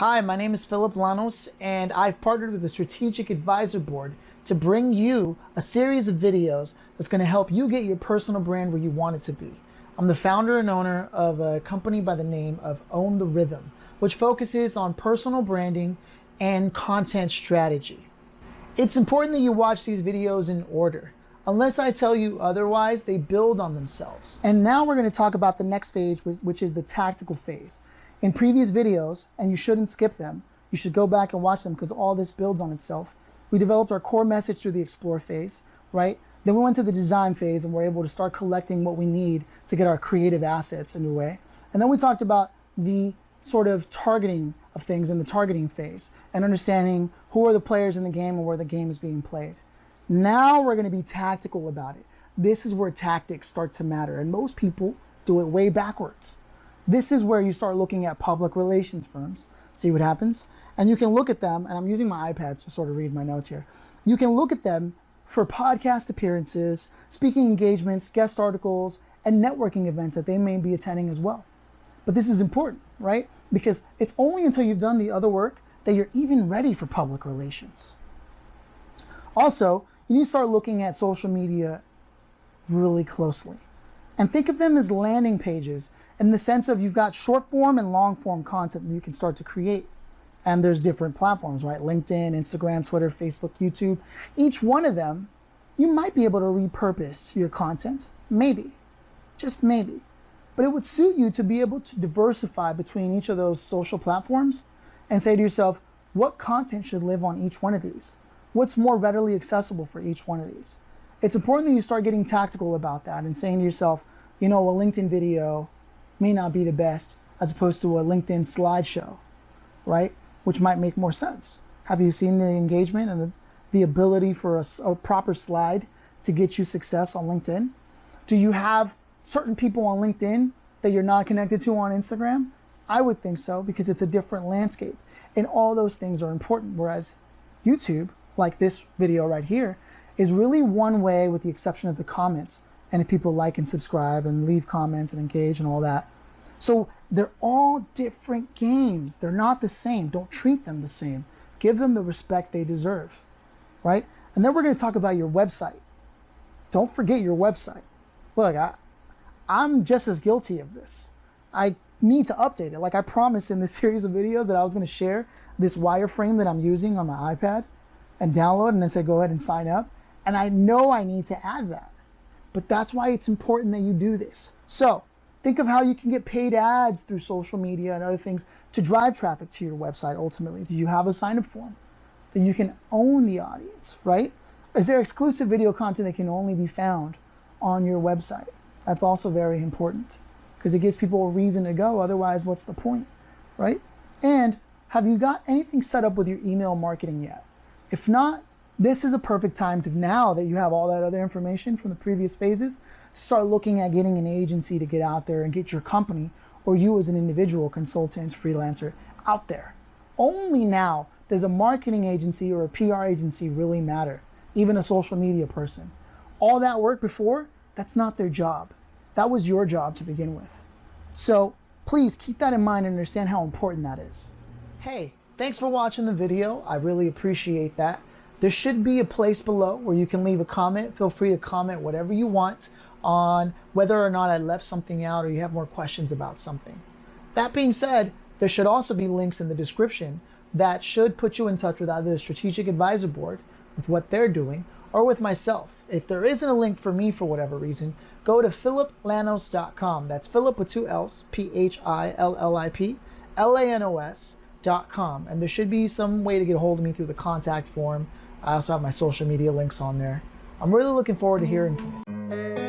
Hi, my name is Phillip Lanos, and I've partnered with the Strategic Advisor Board to bring you a series of videos that's going to help you get your personal brand where you want it to be. I'm the founder and owner of a company by the name of Own the Rhythm, which focuses on personal branding and content strategy. It's important that you watch these videos in order. Unless I tell you otherwise, they build on themselves. And now we're going to talk about the next phase, which is the tactical phase. In previous videos, and you shouldn't skip them, you should go back and watch them because all this builds on itself. We developed our core message through the explore phase, right? Then we went to the design phase and we're able to start collecting what we need to get our creative assets underway. And then we talked about the sort of targeting of things in the targeting phase and understanding who are the players in the game and where the game is being played. Now we're going to be tactical about it. This is where tactics start to matter, and most people do it way backwards. This is where you start looking at public relations firms, see what happens, and you can look at them, and I'm using my iPad to sort of read my notes here. You can look at them for podcast appearances, speaking engagements, guest articles, and networking events that they may be attending as well. But this is important, right? Because it's only until you've done the other work that you're even ready for public relations. Also, you need to start looking at social media really closely and think of them as landing pages in the sense of you've got short form and long form content that you can start to create. And there's different platforms, right? LinkedIn, Instagram, Twitter, Facebook, YouTube. Each one of them, you might be able to repurpose your content. Maybe, just maybe. But it would suit you to be able to diversify between each of those social platforms and say to yourself, what content should live on each one of these? What's more readily accessible for each one of these? It's important that you start getting tactical about that and saying to yourself, you know, a LinkedIn video may not be the best as opposed to a LinkedIn slideshow, right? Which might make more sense. Have you seen the engagement and the ability for a proper slide to get you success on LinkedIn? Do you have certain people on LinkedIn that you're not connected to on Instagram? I would think so, because it's a different landscape. And all those things are important, whereas YouTube, like this video right here, is really one way with the exception of the comments. And if people like and subscribe and leave comments and engage and all that. So they're all different games. They're not the same. Don't treat them the same. Give them the respect they deserve, right? And then we're going to talk about your website. Don't forget your website. Look, I'm just as guilty of this. I need to update it. Like I promised in this series of videos that I was going to share this wireframe that I'm using on my iPad and download, and then say go ahead and sign up. And I know I need to add that. But that's why it's important that you do this. So think of how you can get paid ads through social media and other things to drive traffic to your website ultimately. Do you have a sign-up form that you can own the audience, right? Is there exclusive video content that can only be found on your website? That's also very important because it gives people a reason to go. Otherwise, what's the point, right? And have you got anything set up with your email marketing yet? If not, this is a perfect time to, now that you have all that other information from the previous phases, to start looking at getting an agency to get out there and get your company or you as an individual consultant, freelancer out there. Only now does a marketing agency or a PR agency really matter, even a social media person. All that work before, that's not their job. That was your job to begin with. So please keep that in mind and understand how important that is. Hey, thanks for watching the video. I really appreciate that. There should be a place below where you can leave a comment. Feel free to comment whatever you want on whether or not I left something out or you have more questions about something. That being said, there should also be links in the description that should put you in touch with either the Strategic Advisor Board with what they're doing or with myself. If there isn't a link for me for whatever reason, go to philliplanos.com. That's Philip with two L's, Phillip, Lanos.com. And there should be some way to get a hold of me through the contact form. I also have my social media links on there. I'm really looking forward to hearing from you.